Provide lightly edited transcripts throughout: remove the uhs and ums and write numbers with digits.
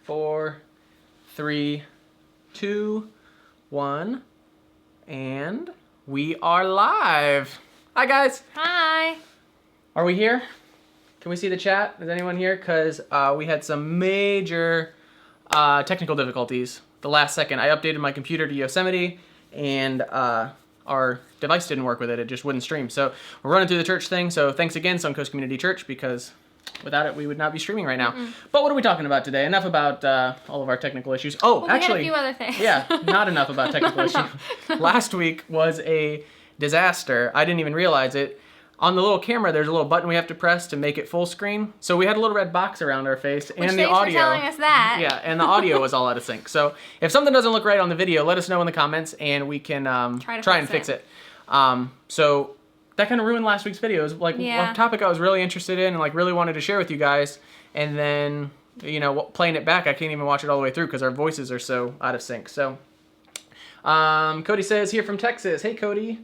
4, 3, 2, 1, and we are live. Hi guys. Hi. Are we here? Can we see the chat? Is anyone here? Because we had some major technical difficulties the last second. I updated my computer to Yosemite and our device didn't work with it. It just wouldn't stream. So we're running through the church thing. So thanks again, Suncoast Community Church, because without it, we would not be streaming right now. But what are we talking about today? Enough about all of our technical issues. Oh, well, actually, we had a few other things. Yeah, not enough about technical issues. Last week was a disaster. I didn't even realize it. On the little camera, there's a little button we have to press to make it full screen. So we had a little red box around our face, Which and the thanks audio. for telling us that. Yeah, and the audio was all out of sync. So if something doesn't look right on the video, let us know in the comments, and we can try and fix it. So that kind of ruined last week's video. It was like a topic I was really interested in and like really wanted to share with you guys, and then playing it back, I can't even watch it all the way through because our voices are so out of sync. So Cody says here from Texas. Hey Cody.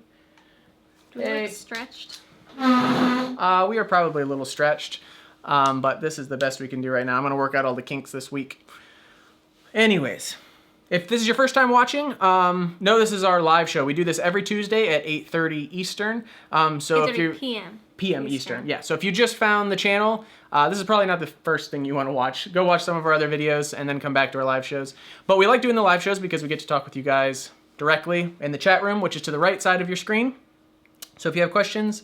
Do we look stretched? We are probably a little stretched, but this is the best we can do right now. I'm going to work out all the kinks this week. Anyways, if this is your first time watching, no, this is our live show. We do this every Tuesday at 8:30 Eastern. So if you PM Eastern. Yeah. So if you just found the channel, this is probably not the first thing you want to watch. Go watch some of our other videos and then come back to our live shows. But we like doing the live shows because we get to talk with you guys directly in the chat room, which is to the right side of your screen. So if you have questions,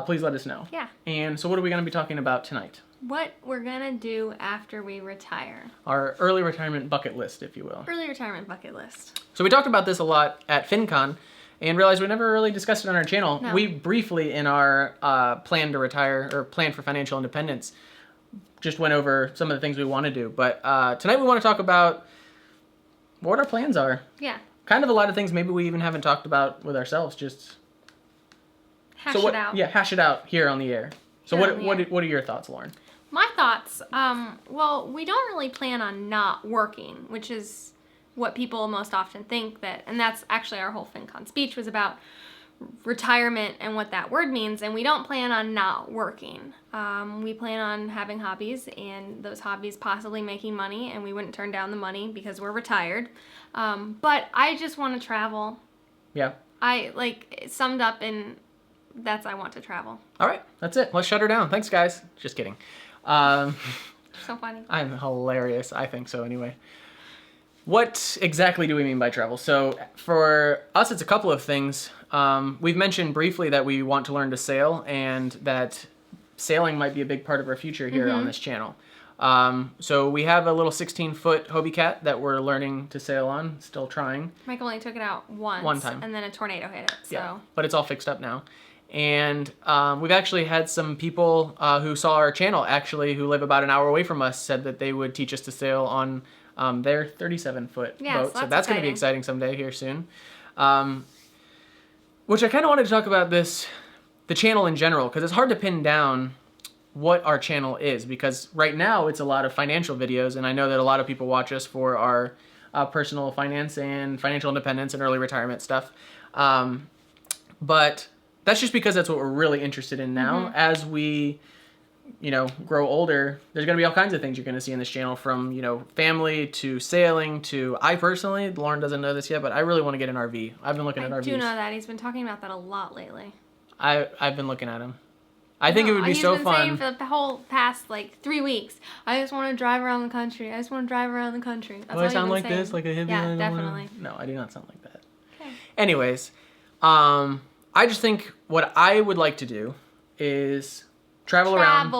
please let us know. Yeah. And so what are we going to be talking about tonight? What we're going to do after we retire. Our early retirement bucket list, if you will. Early retirement bucket list. So we talked about this a lot at FinCon and realized we never really discussed it on our channel. No. We briefly, in our plan to retire or plan for financial independence, just went over some of the things we want to do. But tonight we want to talk about what our plans are. Yeah. Kind of a lot of things maybe we even haven't talked about with ourselves, just... Hash it out. Yeah, hash it out here on the air. So what are your thoughts, Lauren? My thoughts, well, we don't really plan on not working, which is what people most often think that, and that's actually our whole FinCon speech was about retirement and what that word means, and we don't plan on not working. We plan on having hobbies, and those hobbies possibly making money, and we wouldn't turn down the money because we're retired. But I just want to travel. Yeah. It summed up in... I want to travel. All right, that's it. Let's shut her down. Thanks, guys. Just kidding. So funny. I'm hilarious. I think so, anyway. What exactly do we mean by travel? So for us, it's a couple of things. We've mentioned briefly that we want to learn to sail, and that sailing might be a big part of our future here on this channel. So we have a little 16-foot Hobie Cat that we're learning to sail on, still trying. Mike only took it out once. One time. And then a tornado hit it, so. Yeah, but it's all fixed up now. And we've actually had some people who saw our channel, actually, who live about an hour away from us, said that they would teach us to sail on their 37-foot boat. So that's going to be exciting someday here soon. Which I kind of wanted to talk about the channel in general, because it's hard to pin down what our channel is, because right now it's a lot of financial videos, and I know that a lot of people watch us for our personal finance and financial independence and early retirement stuff. But that's just because that's what we're really interested in now. As we, grow older, there's going to be all kinds of things you're going to see in this channel, from, family to sailing to, I personally, Lauren doesn't know this yet, but I really want to get an RV. I've been looking at RVs. I do know that. He's been talking about that a lot lately. I've been looking at him. I think it would be so fun. He's been saying for the whole past 3 weeks, I just want to drive around the country. That's Do I all sound like saying. this? Like a hippie? Yeah, definitely. No, I do not sound like that. Okay. Anyways, I just think what I would like to do is travel around,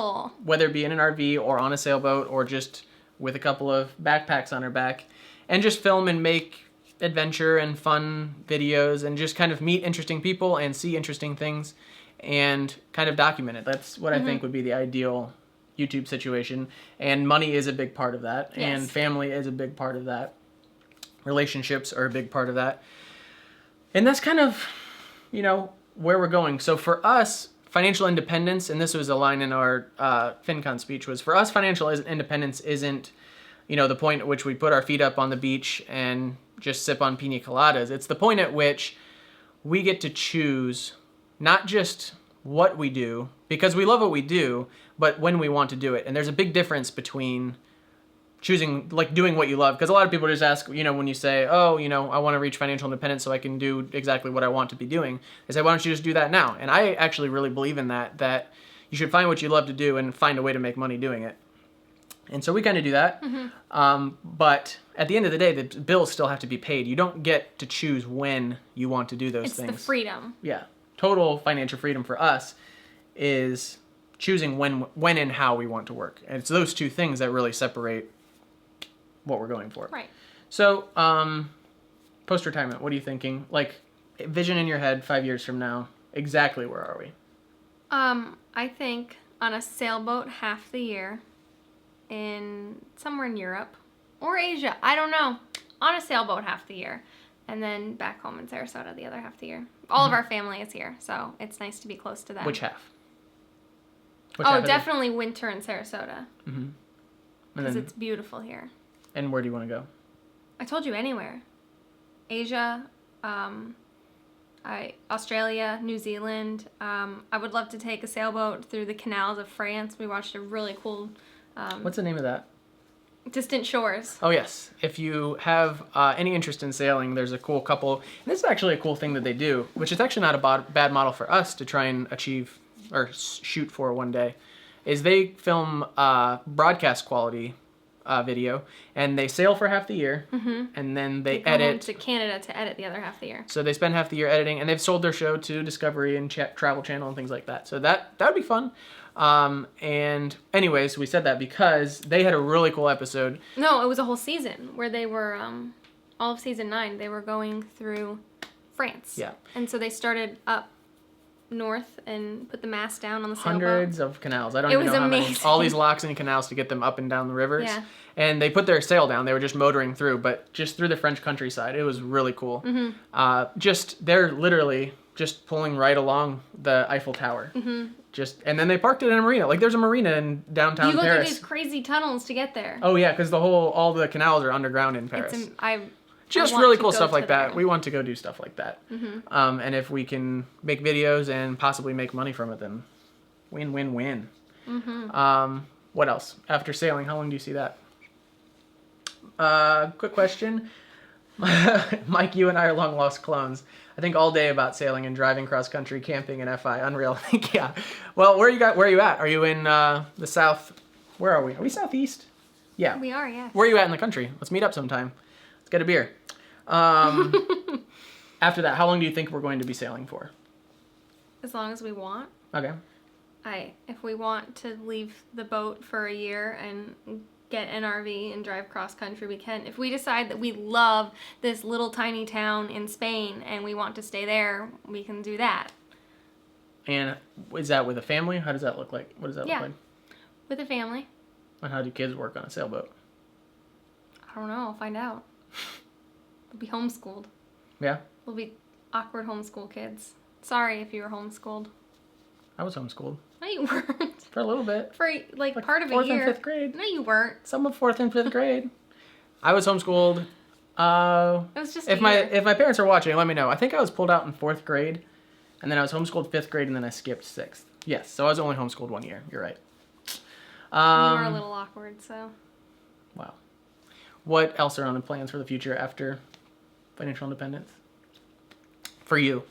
whether it be in an RV or on a sailboat or just with a couple of backpacks on our back, and just film and make adventure and fun videos and just kind of meet interesting people and see interesting things and kind of document it. That's what I think would be the ideal YouTube situation. And money is a big part of that. Yes. And family is a big part of that. Relationships are a big part of that. And that's kind of, where we're going. So for us, financial independence, and this was a line in our FinCon speech, was for us, financial independence isn't, the point at which we put our feet up on the beach and just sip on pina coladas. It's the point at which we get to choose not just what we do, because we love what we do, but when we want to do it. And there's a big difference between choosing, like doing what you love. Because a lot of people just ask, when you say, oh, I want to reach financial independence so I can do exactly what I want to be doing. They say, why don't you just do that now? And I actually really believe in that you should find what you love to do and find a way to make money doing it. And so we kind of do that. But at the end of the day, the bills still have to be paid. You don't get to choose when you want to do those things. It's the freedom. Yeah. Total financial freedom for us is choosing when and how we want to work. And it's those two things that really separate what we're going for. Right. So, post-retirement, what are you thinking? Like, vision in your head 5 years from now, exactly where are we? I think on a sailboat half the year somewhere in Europe or Asia. I don't know. On a sailboat half the year. And then back home in Sarasota the other half of the year. All of our family is here, so it's nice to be close to them. Which half? Definitely winter in Sarasota. Because it's beautiful here. And where do you want to go? I told you anywhere. Asia, Australia, New Zealand. I would love to take a sailboat through the canals of France. We watched a really cool... What's the name of that? Distant Shores. Oh, yes. If you have any interest in sailing, there's a cool couple. And this is actually a cool thing that they do, which is actually not a bad model for us to try and achieve or shoot for one day, is they film broadcast quality video, and they sail for half the year, and then they go edit home to Canada to edit the other half of the year. So they spend half the year editing, and they've sold their show to Discovery and Travel Channel and things like that. So that would be fun. And anyways, we said that because they had a really cool episode. No, it was a whole season where they were, all of season 9, they were going through France. Yeah. And so they started up north and put the mast down on the sailboat. Hundreds of canals. I don't even know how many. All these locks and canals to get them up and down the rivers. Yeah. And they put their sail down. They were just motoring through, but just through the French countryside. It was really cool. They're literally just pulling right along the Eiffel Tower. And then they parked it in a marina. Like, there's a marina in downtown Paris. You go through these crazy tunnels to get there. Oh yeah, because all the canals are underground in Paris. Just I really want cool to stuff go like to that. there. We want to go do stuff like that. And if we can make videos and possibly make money from it, then win, win, win. What else? After sailing, how long do you see that? Quick question. Mike, you and I are long lost clones. I think all day about sailing and driving cross country, camping, and FI. Unreal. Yeah. Well, where are you at? Are you in the south? Where are we? Are we southeast? Yeah. We are, yes. Where are you at in the country? Let's meet up sometime. Let's get a beer. After that, how long do you think we're going to be sailing for? As long as we want. Okay. If we want to leave the boat for a year and get an RV and drive cross country, we can. If we decide that we love this little tiny town in Spain and we want to stay there, we can do that. And is that with a family? How does that look like? What does that look like? With a family. And how do kids work on a sailboat? I don't know. I'll find out. They'll be homeschooled. Yeah? We'll be awkward homeschool kids. Sorry if you were homeschooled. I was homeschooled. No, you weren't. For a little bit. For like part of a year. 4th and 5th grade. No, you weren't. Some of 4th and 5th grade. I was homeschooled. It was just if my parents are watching, let me know. I think I was pulled out in 4th grade, and then I was homeschooled 5th grade, and then I skipped 6th. Yes, so I was only homeschooled 1 year. You're right. You are a little awkward, so. Wow. What else are on the plans for the future after financial independence? For you.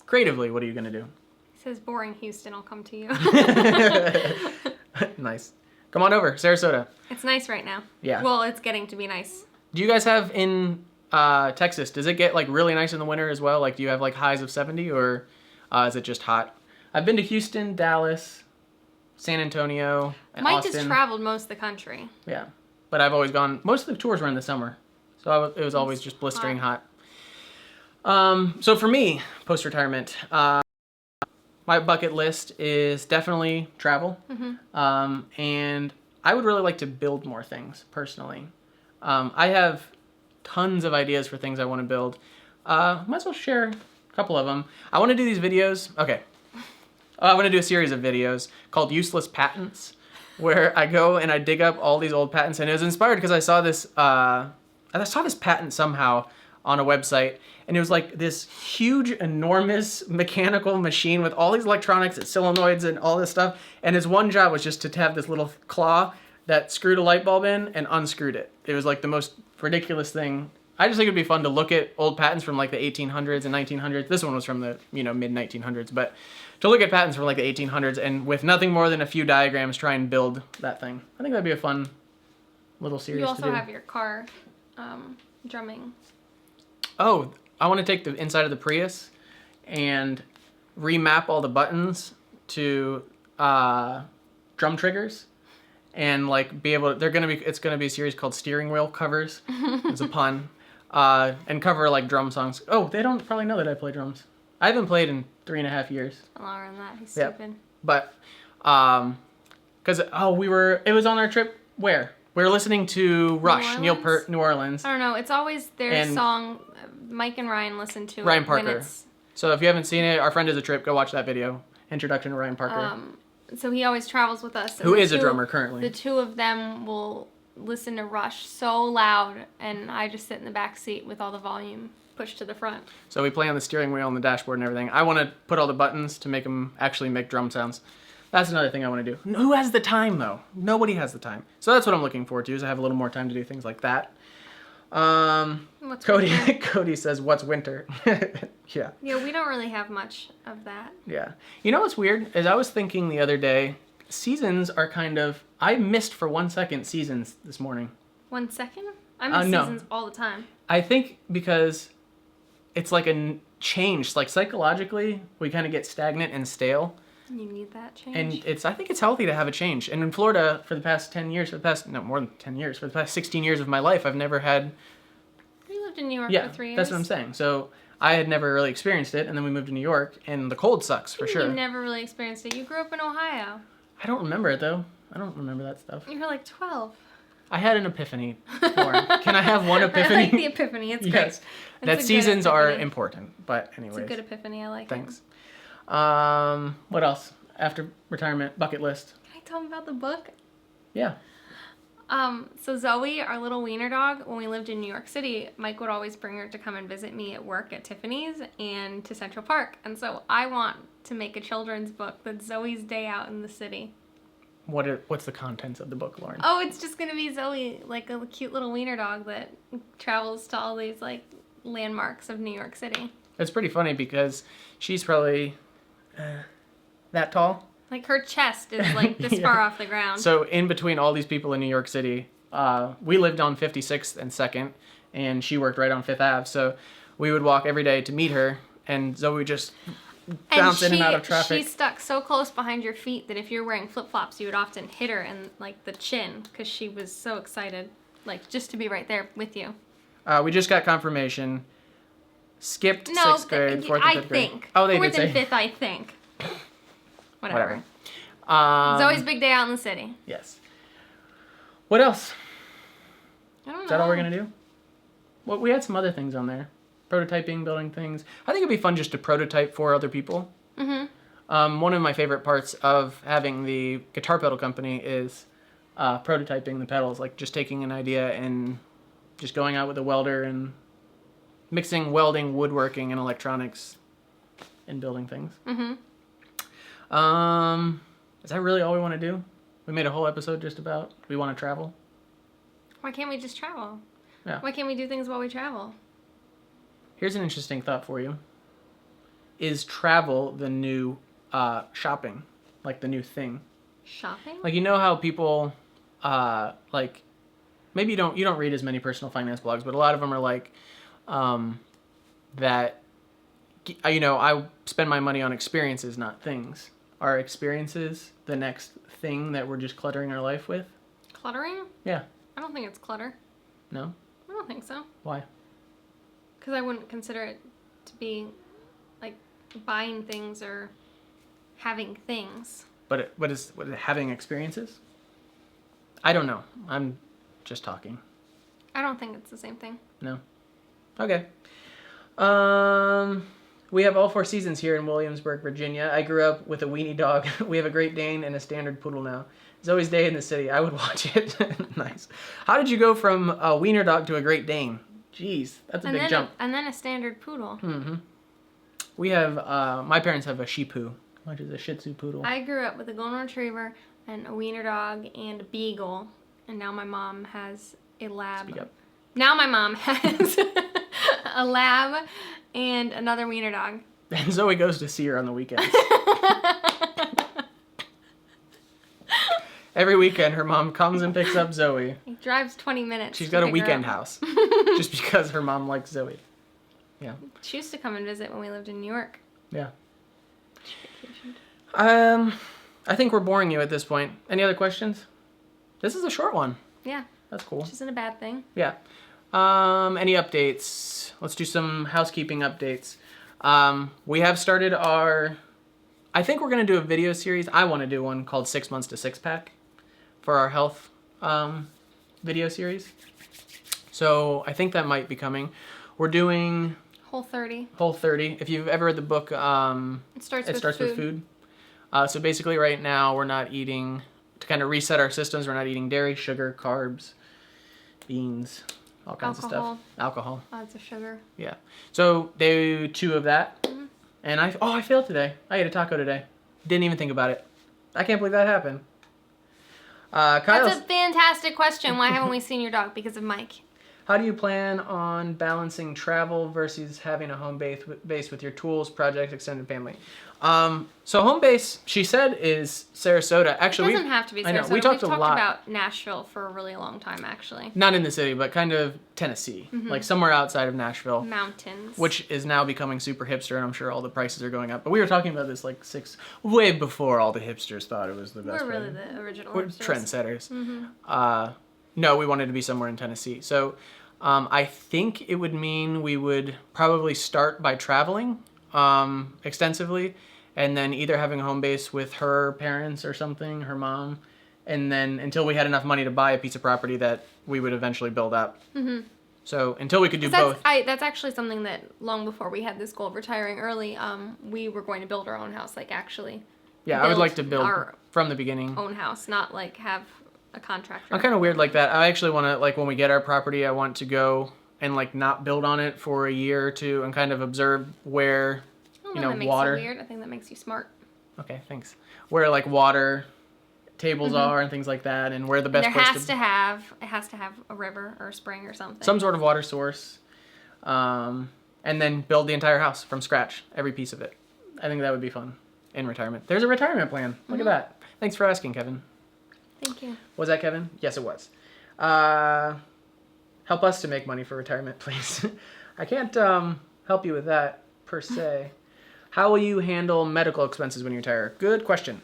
Creatively, what are you going to do? He says, boring Houston, I'll come to you. Nice. Come on over, Sarasota. It's nice right now. Yeah. Well, it's getting to be nice. Do you guys have in Texas, does it get like really nice in the winter as well? Like, do you have like highs of 70 or is it just hot? I've been to Houston, Dallas, San Antonio, and Mike Austin. has traveled most of the country. Yeah. But I've always gone, most of the tours were in the summer. So it was always just blistering hot. So for me, post-retirement, my bucket list is definitely travel. And I would really like to build more things, personally. I have tons of ideas for things I want to build. Might as well share a couple of them. I want to do these videos. Okay. I want to do a series of videos called Useless Patents, where I go and I dig up all these old patents. And it was inspired because I saw this patent somehow on a website, and it was like this huge, enormous mechanical machine with all these electronics and solenoids and all this stuff. And his one job was just to have this little claw that screwed a light bulb in and unscrewed it. It was like the most ridiculous thing. I just think it'd be fun to look at old patents from like the 1800s and 1900s. This one was from the mid 1900s, but to look at patents from like the 1800s and with nothing more than a few diagrams try and build that thing. I think that'd be a fun little series You to also do. have your car drumming. Oh, I want to take the inside of the Prius and remap all the buttons to drum triggers and like be able to, it's gonna be a series called Steering Wheel Covers. It's a pun. And cover like drum songs. Oh, they don't probably know that I play drums. I haven't played in 3.5 years. Longer than that, he's Yep. stupid. But it was on our trip where? We were listening to Rush, Neil Peart, New Orleans. I don't know. It's always their And song. Mike and Ryan listen to Ryan it when Parker. it's. So if you haven't seen it, Our Friend is a Trip, go watch that video. Introduction to Ryan Parker. So he always travels with us. and Who the is a two- drummer currently. The two of them will listen to Rush so loud, and I just sit in the back seat with all the volume pushed to the front. So we play on the steering wheel and the dashboard and everything. I want to put all the buttons to make them actually make drum sounds. That's another thing I want to do. Who has the time though? Nobody has the time. So that's what I'm looking forward to, is I have a little more time to do things like that. What's Cody winter? Cody says, "What's winter?" Yeah. Yeah, we don't really have much of that. Yeah. You know what's weird? Is I was thinking the other day, seasons are kind of, I missed for 1 second seasons this morning. 1 second? I miss No. seasons all the time. I think because it's like a change, like psychologically, we kind of get stagnant and stale. You need that change. And I think it's healthy to have a change. And in Florida, for the past 10 years, more than 10 years, for the past 16 years of my life, I've never had, You lived in New York yeah, for 3 years. that's what I'm saying. So I had never really experienced it, and then we moved to New York, and the cold sucks for sure. You never really experienced it. You grew up in Ohio. I don't remember it though. I don't remember that stuff. You were like 12. I had an epiphany, Lauren. Can I have one epiphany? I like the epiphany. It's Yes. great. It's a That good seasons are epiphany. important, but anyways. It's a good epiphany. I like Thanks. it. What else? After retirement, bucket list. Can I tell them about the book? Yeah. So Zoe, our little wiener dog, when we lived in New York City, Mike would always bring her to come and visit me at work at Tiffany's and to Central Park. And so I want to make a children's book that's Zoe's day out in the city. What's the contents of the book, Lauren? Oh, it's just going to be Zoe, like a cute little wiener dog that travels to all these like landmarks of New York City. It's pretty funny because she's probably that tall. Like her chest is like this Yeah. far off the ground. So in between all these people in New York City, we lived on 56th and 2nd, and she worked right on 5th Ave. So we would walk every day to meet her, and Zoe would just bounce in and out of traffic. She's stuck so close behind your feet that if you're wearing flip-flops, you would often hit her in like the chin because she was so excited, like just to be right there with you. We just got confirmation. Skipped 6th grade, 4th and 5th I grade. think. Oh, they 4th did say. and 5th, I think. Whatever. Whatever. Zoe's big day out in the city. Yes. What else? I don't know. Is that all we're gonna do? Well, we had some other things on there. Prototyping, building things. I think it'd be fun just to prototype for other people. Mm-hmm. One of my favorite parts of having the guitar pedal company is prototyping the pedals, like just taking an idea and just going out with a welder and mixing welding, woodworking, and electronics and building things. Mm-hmm. Is that really all we want to do? We made a whole episode just about we want to travel. Why can't we just travel? Yeah. Why can't we do things while we travel? Here's an interesting thought for you. Is travel the new shopping? Like the new thing? Shopping? Like, you know how people, like, maybe you don't read as many personal finance blogs, but a lot of them are like, that, you know, I spend my money on experiences, not things. Are experiences the next thing that we're just cluttering our life with? Cluttering? Yeah. I don't think it's clutter. No? I don't think so. Why? Because I wouldn't consider it to be like buying things or having things. But what is having experiences? I don't know. I'm just talking. I don't think it's the same thing. No? Okay. We have all 4 seasons here in Williamsburg, Virginia. I grew up with a weenie dog. We have a Great Dane and a standard poodle now. Zoe's Day in the City. I would watch it. Nice. How did you go from a wiener dog to a Great Dane? Jeez, that's a big jump. And then a standard poodle. Mm-hmm. We have, my parents have a Shih Poo, which is a Shih Tzu poodle. I grew up with a golden retriever, and a wiener dog and a beagle. And now my mom has a lab. Speak up. Now my mom has a lab and another wiener dog. And Zoe goes to see her on the weekends. Every weekend, her mom comes and picks up Zoe. He drives 20 minutes. She's to got a pick her weekend up. house. Just because her mom likes Zoe. Yeah. She used to come and visit when we lived in New York. Yeah. She vacationed. I think we're boring you at this point. Any other questions? This is a short one. Yeah, That's cool. which isn't a bad thing. Yeah. Any updates? Let's do some housekeeping updates. We have started I think we're going to do a video series. I want to do one called 6 Months to Six Pack for our health video series. So I think that might be coming. We're doing Whole30. Whole30. If you've ever read the book, It starts with food. So basically right now we're not eating, to kind of reset our systems, we're not eating dairy, sugar, carbs, beans, all kinds of stuff. Alcohol. Lots of sugar. Yeah. So do 2 of that. Mm-hmm. And I failed today. I ate a taco today. Didn't even think about it. I can't believe that happened. Kyle's, That's a fantastic question. Why haven't we seen your dog? Because of Mike. how do you plan on balancing travel versus having a home base with your tools, project, extended family? So home base, she said, is Sarasota. Actually, It doesn't have to be Sarasota. I know, we We've talked talked a lot. about Nashville for a really long time, actually. Not in the city, but kind of Tennessee, like somewhere outside of Nashville. Mountains. Which is now becoming super hipster, and I'm sure all the prices are going up. But we were talking about this like way before all the hipsters thought it was the best. We're really way. the original We're hipsters. trendsetters. No, we wanted to be somewhere in Tennessee. So I think it would mean we would probably start by traveling extensively, and then either having a home base with her parents or something, her mom, and then until we had enough money to buy a piece of property that we would eventually build up. So until we could do both. That's actually something that long before we had this goal of retiring early, we were going to build our own house, like actually. Yeah, I would like to build our from the beginning. own house, not like have a contractor. I'm kind of weird like that. I actually want to, like, when we get our property, I want to go and like not build on it for a year or two and kind of observe where, I don't know, that makes water. you weird. I think that makes you smart. Okay, thanks. Where like water tables are and things like that, and where the best There place has to have a river or a spring or something. some sort of water source, and then build the entire house from scratch, every piece of it. I think that would be fun in retirement. There's a retirement plan. Look at that. Thanks for asking, Kevin. Thank you. Was that Kevin? Yes, it was. Help us to make money for retirement, please. I can't help you with that per se. How will you handle medical expenses when you retire? Good question.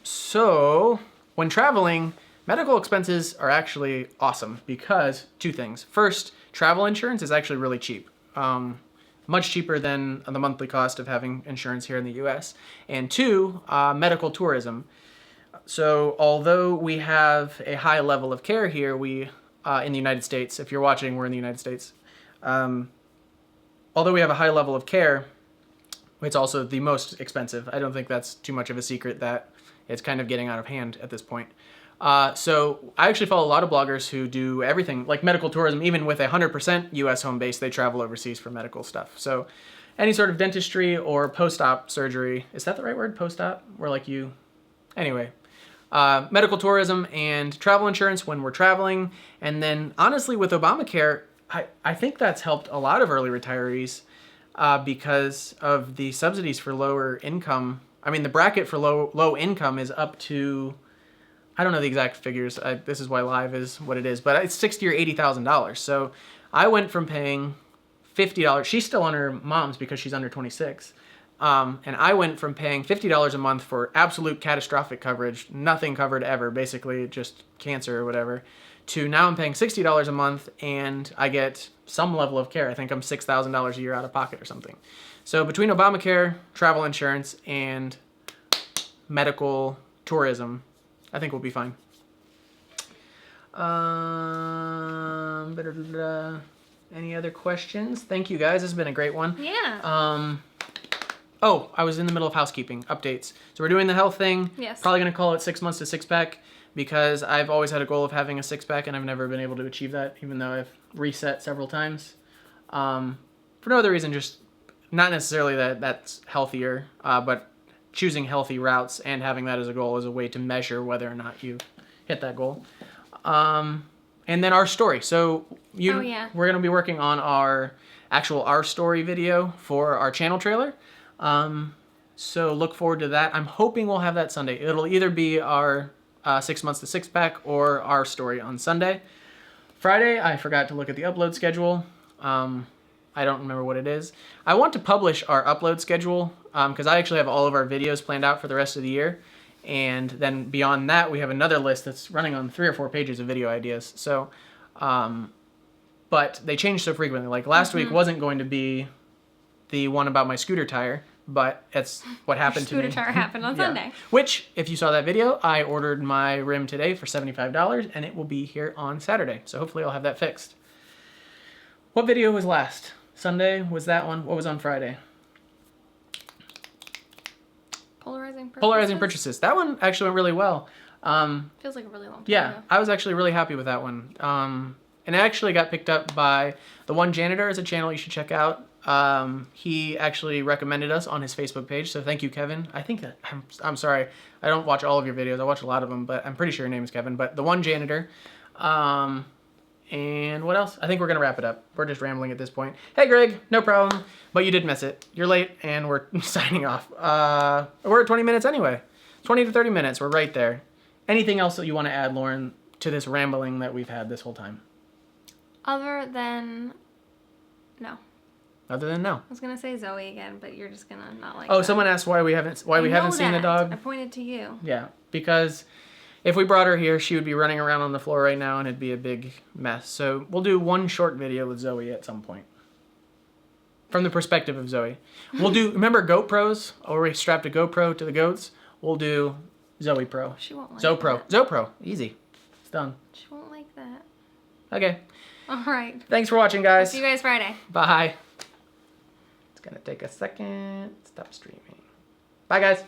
So when traveling, medical expenses are actually awesome because 2 things. First, travel insurance is actually really cheap. Much cheaper than the monthly cost of having insurance here in the U.S. And 2, medical tourism. So although we have a high level of care here, we in the United States, if you're watching, we're in the United States. Although we have a high level of care, it's also the most expensive. I don't think that's too much of a secret that it's kind of getting out of hand at this point. So I actually follow a lot of bloggers who do everything, like medical tourism. Even with 100% U.S. home base, they travel overseas for medical stuff. So any sort of dentistry or post-op surgery, is that the right word, post-op? Where like you, anyway. Medical tourism and travel insurance when we're traveling. And then honestly with Obamacare, I think that's helped a lot of early retirees because of the subsidies for lower income. I mean, the bracket for low income is up to, I don't know the exact figures. This is why live is what it is, but it's $60,000 or $80,000. So I went from paying $50. She's still on her mom's because she's under 26. And I went from paying $50 a month for absolute catastrophic coverage, nothing covered ever, basically just cancer or whatever, to now I'm paying $60 a month and I get some level of care. I think I'm $6,000 a year out of pocket or something. So between Obamacare, travel insurance, and medical tourism, I think we'll be fine. Any other questions? Thank you guys. This has been a great one. Yeah. Oh, I was in the middle of housekeeping updates. So we're doing the health thing. Yes. Probably going to call it 6 months to six pack because I've always had a goal of having a six pack and I've never been able to achieve that, even though I've reset several times. For no other reason, just not necessarily that that's healthier, but choosing healthy routes and having that as a goal as a way to measure whether or not you hit that goal. And then our story. So we're going to be working on our story video for our channel trailer. So look forward to that. I'm hoping we'll have that Sunday. It'll either be our 6 months to six pack or our story on Sunday. Friday, I forgot to look at the upload schedule. I don't remember what it is. I want to publish our upload schedule because I actually have all of our videos planned out for the rest of the year. And then beyond that, we have another list that's running on 3 or 4 pages of video ideas. So, but they change so frequently. Like last week wasn't going to be the one about my scooter tire, but it's what happened to me. Scooter tire happened on Sunday. Which, if you saw that video, I ordered my rim today for $75, and it will be here on Saturday. So hopefully I'll have that fixed. What video was last? Sunday was that one. What was on Friday? Polarizing purchases. That one actually went really well. Feels like a really long time Yeah, ago. I was actually really happy with that one. And it actually got picked up by The One Janitor is a channel you should check out. He actually recommended us on his Facebook page, so thank you, Kevin. I think that, I'm sorry, I don't watch all of your videos. I watch a lot of them, but I'm pretty sure your name is Kevin. But The One Janitor. And what else? I think we're going to wrap it up. We're just rambling at this point. Hey, Greg, no problem. But you did miss it. You're late, and we're signing off. We're at 20 minutes anyway. 20 to 30 minutes. We're right there. Anything else that you want to add, Lauren, to this rambling that we've had this whole time? Other than no. Other than no. I was gonna say Zoe again, but you're just gonna not like. Oh, that. someone asked why we haven't seen the dog. I pointed to you. Yeah, because if we brought her here, she would be running around on the floor right now, and it'd be a big mess. So we'll do one short video with Zoe at some point. From the perspective of Zoe. We'll do, remember GoPros? Or we strapped a GoPro to the goats? We'll do Zoe Pro. She won't like ZoPro. that. ZoPro. Easy. It's done. She won't like that. Okay. All right. Thanks for watching, guys. See you guys Friday. Bye. It's going to take a second. Stop streaming. Bye, guys.